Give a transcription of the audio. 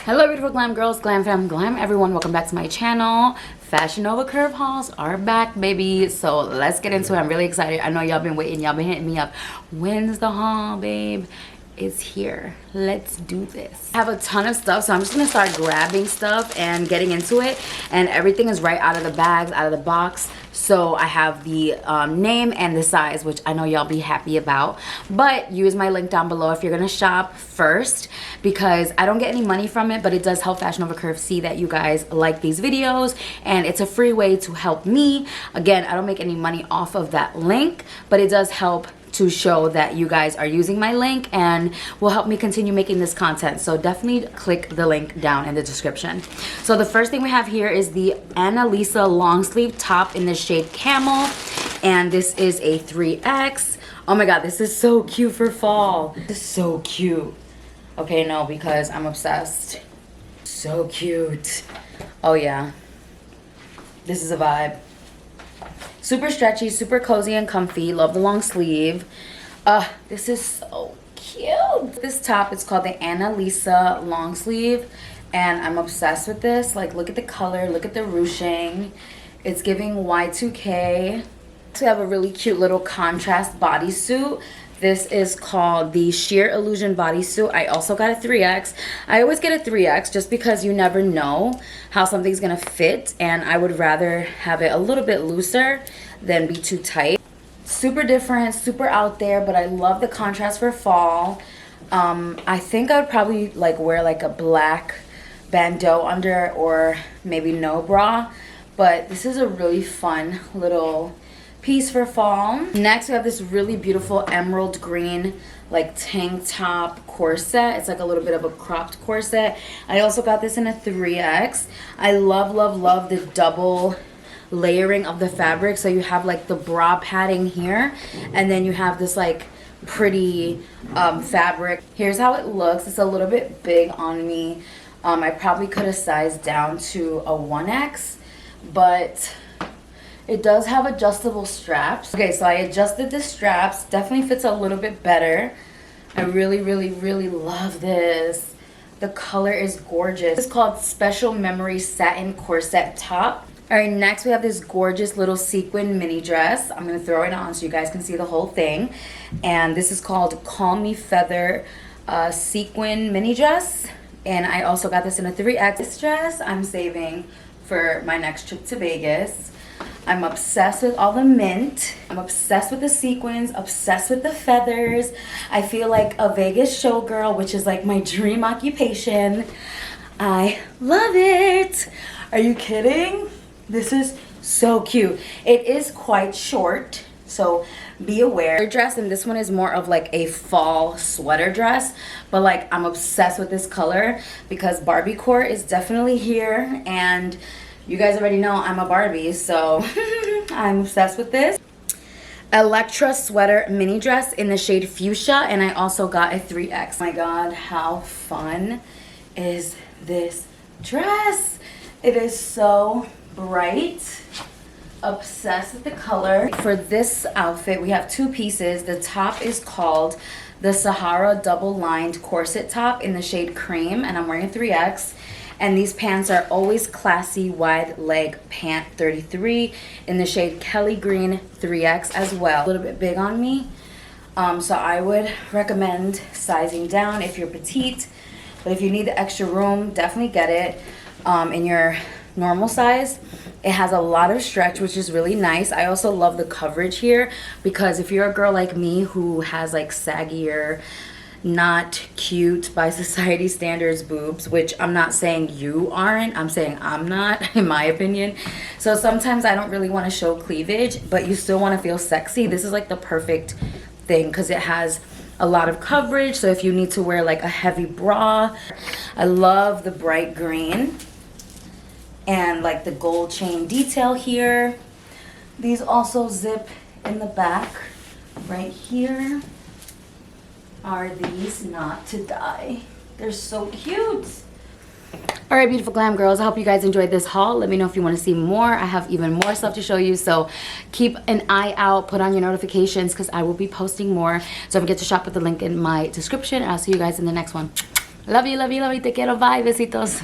Hello beautiful glam girls, glam fam, glam everyone, welcome back to my channel. Fashion Nova curve hauls are back, baby, so let's get into it. I'm really excited. I know y'all been waiting, y'all been hitting me up, when's the haul, babe? It's here. Let's do this. I have a ton of stuff, so I'm just gonna start grabbing stuff and getting into it, and everything is right out of the bags, out of the box. So I have the name and the size, which I know y'all be happy about. But use my link down below if you're gonna shop first, because I don't get any money from it, but it does help Fashion Nova Curve see that you guys like these videos, and it's a free way to help me. Again, I don't make any money off of that link, but it does help to show that you guys are using my link and will help me continue making this content. So definitely click the link down in the description. So the first thing we have here is the Annalisa long sleeve top in the shade Camel, and this is a 3X. Oh my god, this is so cute for fall. This is so cute. Okay, no, because I'm obsessed. So cute. Oh yeah, this is a vibe. Super stretchy, super cozy and comfy. Love the long sleeve. This is so cute. This top is called the Annalisa long sleeve, and I'm obsessed with this. Like, look at the color, look at the ruching. It's giving Y2K. So we have a really cute little contrast bodysuit. This is called the Sheer Illusion bodysuit. I also got a 3X. I always get a 3X just because you never know how something's gonna fit, and I would rather have it a little bit looser than be too tight. Super different, super out there, but I love the contrast for fall. I think I would probably like wear like a black bandeau under, or maybe no bra, but this is a really fun little piece for fall. Next, we have this really beautiful emerald green like tank top corset. It's like a little bit of a cropped corset. I also got this in a 3X. I love, love, love the double layering of the fabric. So you have like the bra padding here, and then you have this like pretty fabric. Here's how it looks. It's a little bit big on me. I probably could have sized down to a 1X, but it does have adjustable straps. Okay, so I adjusted the straps. Definitely fits a little bit better. I really, really, really love this. The color is gorgeous. It's called Special Memory Satin Corset Top. All right, next we have this gorgeous little sequin mini dress. I'm gonna throw it on so you guys can see the whole thing. And this is called Call Me Feather sequin mini dress. And I also got this in a 3X. This dress I'm saving for my next trip to Vegas. I'm obsessed with all the mint. I'm obsessed with the sequins, obsessed with the feathers. I feel like a Vegas showgirl, which is like my dream occupation. I love it. Are you kidding? This is so cute. It is quite short, so be aware. Dress, and this one is more of like a fall sweater dress, but like I'm obsessed with this color because Barbie core is definitely here, and you guys already know I'm a Barbie, so I'm obsessed with this. Electra sweater mini dress in the shade Fuchsia, and I also got a 3X. Oh my god, how fun is this dress? It is so bright. Obsessed with the color. For this outfit, we have two pieces. The top is called the Sahara double lined corset top in the shade Cream, and I'm wearing a 3X. And these pants are Always Classy wide leg pant 33 in the shade Kelly Green 3X as well. A little bit big on me, so I would recommend sizing down if you're petite, but if you need the extra room, definitely get it in your normal size. It has a lot of stretch, which is really nice. I also love the coverage here, because if you're a girl like me who has like saggier, not cute by society standards boobs, which I'm not saying you aren't, I'm saying I'm not, in my opinion. So sometimes I don't really want to show cleavage, but you still want to feel sexy. This is like the perfect thing because it has a lot of coverage. So if you need to wear like a heavy bra, I love the bright green and like the gold chain detail here. These also zip in the back right here. Are these not to die? They're so cute. All right, beautiful glam girls, I hope you guys enjoyed this haul. Let me know if you want to see more. I have even more stuff to show you, so keep an eye out, put on your notifications, because I will be posting more. So don't forget to shop with the link in my description. I'll see you guys in the next one. Love you, love you, love you. Te quiero. Bye. Besitos.